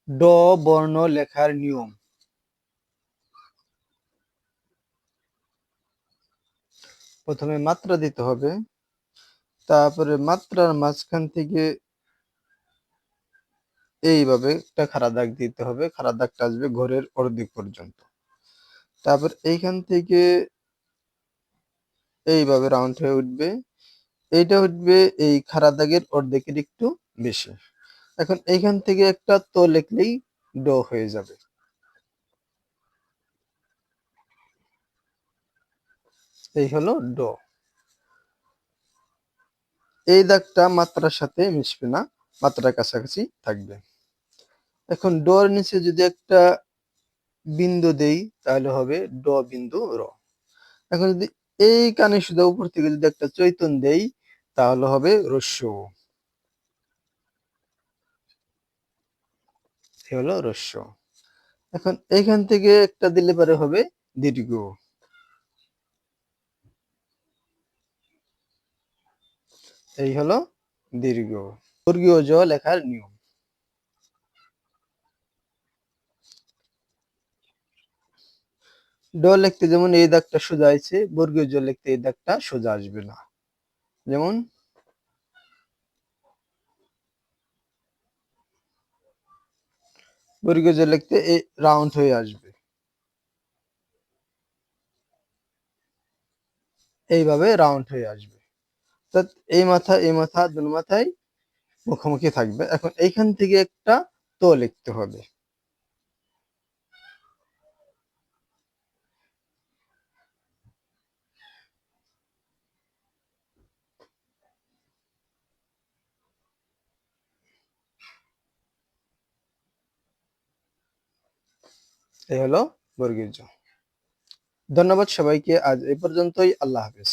ড বর্ণ লেখার নিয়ম। প্রথমে মাত্রা দিতে হবে, তারপরে মাত্রার মাঝখান থেকে এইভাবে একটা খাড়া দাগ দিতে হবে। খাড়া দাগটা আসবে ঘরের অর্ধেক পর্যন্ত। তারপর এইখান থেকে এইভাবে রাউন্ড হয়ে উঠবে। এইটা উঠবে এই খাড়া দাগের অর্ধেকের একটু বেশি। এখন এইখান থেকে একটা তো লিখলেই ড হয়ে যাবে। এই হলো ড। এই দাগটা মাত্রার সাথে মিশবে না, মাত্রার কাছাকাছি থাকবে। এখন ডর নিচে যদি একটা বিন্দু দেই তাহলে হবে ড বিন্দু র। এখন যদি এই কানে সুদা উপর থেকে যদি একটা চৈতন দেই তাহলে হবে রস্য। এ হলো রস্য। এখন এইখান থেকে একটা দিলে পরে হবে দীর্ঘ। এই হলো দীর্ঘ। বর্গীয় জ লেখার নিয়ম। ড লিখতে যেমন এই দাগটা সোজা আছে, বর্গীয় জ লিখতে এই দাগটা সোজা আসবে না। যেমন বর্গীয় জ লিখতে এই রাউন্ড হয়ে আসবে, এইভাবে রাউন্ড হয়ে আসবে। অর্থাৎ এই মাথা দুই মাথায় মুখোমুখি থাকবে। এখন এইখান থেকে একটা তো লিখতে হবে। এই হলো বর্গীয় জ। ধন্যবাদ সবাইকে, আজ এই পর্যন্তই। আল্লাহ হাফেজ।